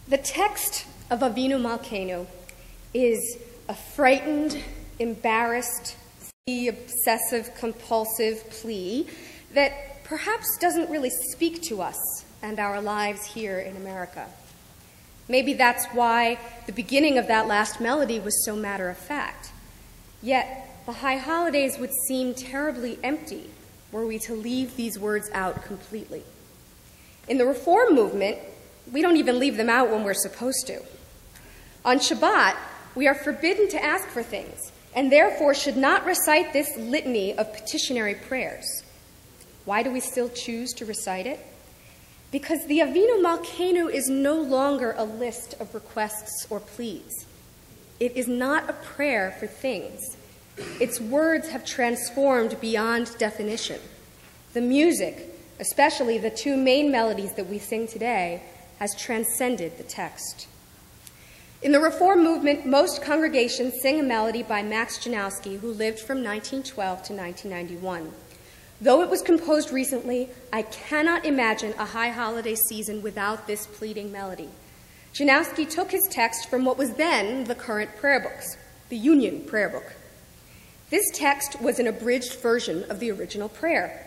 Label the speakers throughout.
Speaker 1: The text of Avinu Malkeinu is a frightened, embarrassed, obsessive-compulsive plea that perhaps doesn't really speak to us and our lives here in America. Maybe that's why the beginning of that last melody was so matter-of-fact. Yet, the high holidays would seem terribly empty were we to leave these words out completely. In the Reform movement, we don't even leave them out when we're supposed to. On Shabbat, we are forbidden to ask for things, and therefore should not recite this litany of petitionary prayers. Why do we still choose to recite it? Because the Avinu Malkeinu is no longer a list of requests or pleas. It is not a prayer for things. Its words have transformed beyond definition. The music, especially the two main melodies that we sing today, has transcended the text. In the Reform movement, most congregations sing a melody by Max Janowski, who lived from 1912 to 1991. Though it was composed recently, I cannot imagine a high holiday season without this pleading melody. Janowski took his text from what was then the current prayer books, the Union Prayer Book. This text was an abridged version of the original prayer.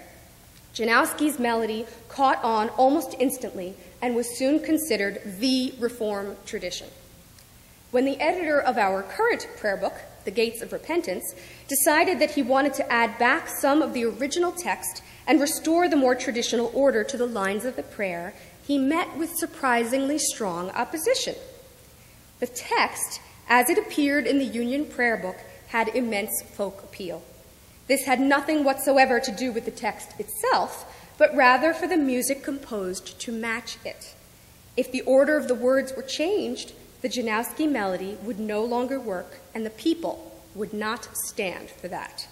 Speaker 1: Janowski's melody caught on almost instantly and was soon considered the Reform tradition. When the editor of our current prayer book, The Gates of Repentance, decided that he wanted to add back some of the original text and restore the more traditional order to the lines of the prayer, he met with surprisingly strong opposition. The text, as it appeared in the Union Prayer Book, had immense folk appeal. This had nothing whatsoever to do with the text itself, but rather for the music composed to match it. If the order of the words were changed, the Janowski melody would no longer work, and the people would not stand for that.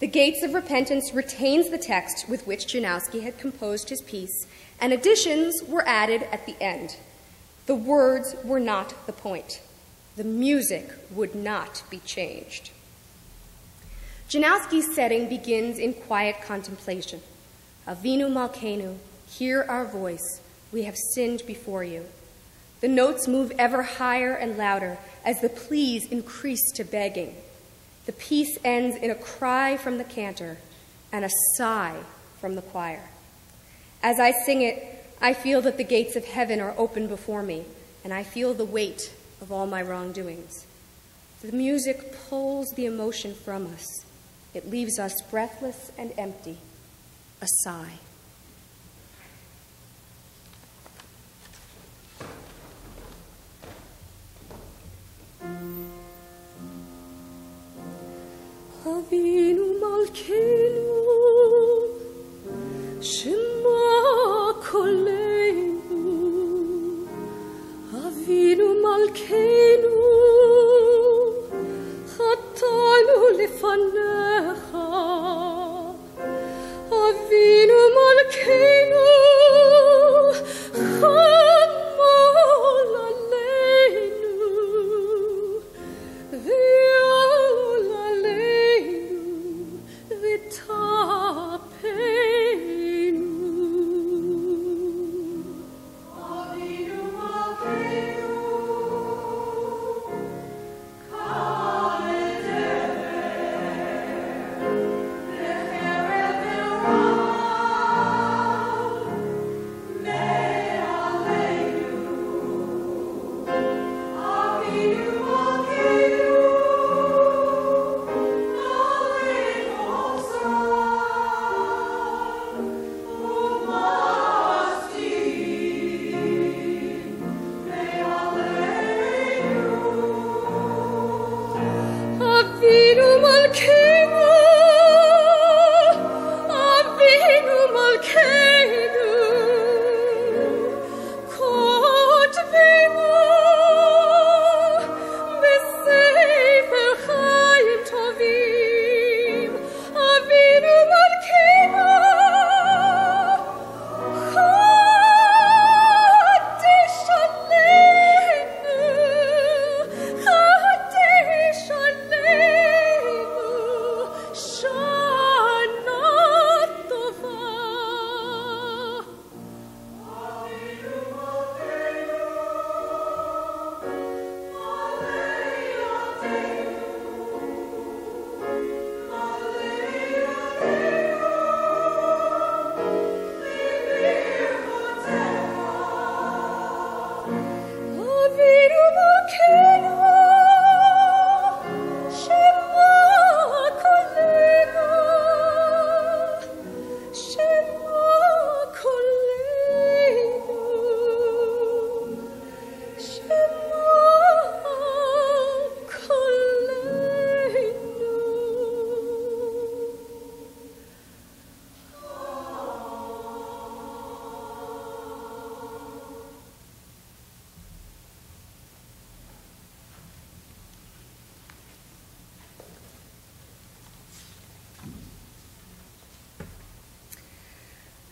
Speaker 1: The Gates of Repentance retains the text with which Janowski had composed his piece, and additions were added at the end. The words were not the point. The music would not be changed. Janowski's setting begins in quiet contemplation. Avinu Malkeinu, hear our voice. We have sinned before you. The notes move ever higher and louder as the pleas increase to begging. The piece ends in a cry from the cantor and a sigh from the choir. As I sing it, I feel that the gates of heaven are open before me, and I feel the weight of all my wrongdoings. The music pulls the emotion from us. It leaves us breathless and empty, a sigh. Avinu Malkeinu, Shema Koleinu, Avinu Malkeinu, Chatanu lefanecha, Avinu Malkeinu, Chamol aleinu, V'yol aleinu, V'tapeinu. Avinu Malkeinu,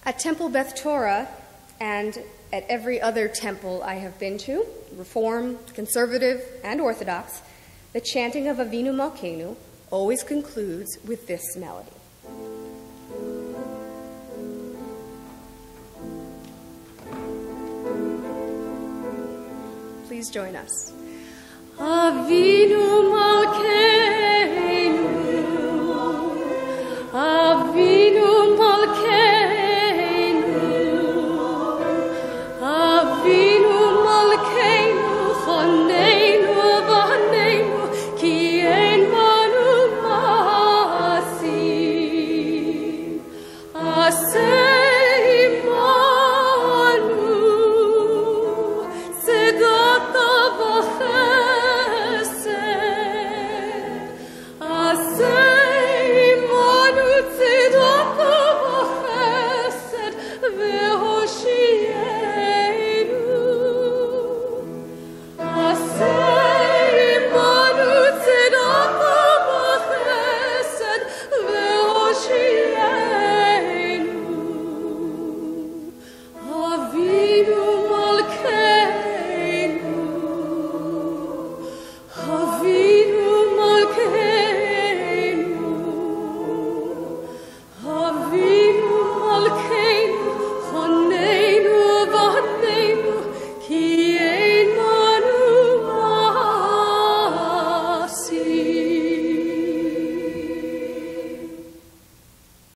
Speaker 1: At Temple Beth Torah and at every other temple I have been to, Reform, Conservative, and Orthodox, the chanting of Avinu Malkeinu always concludes with this melody. Please join us. Avinu Malkeinu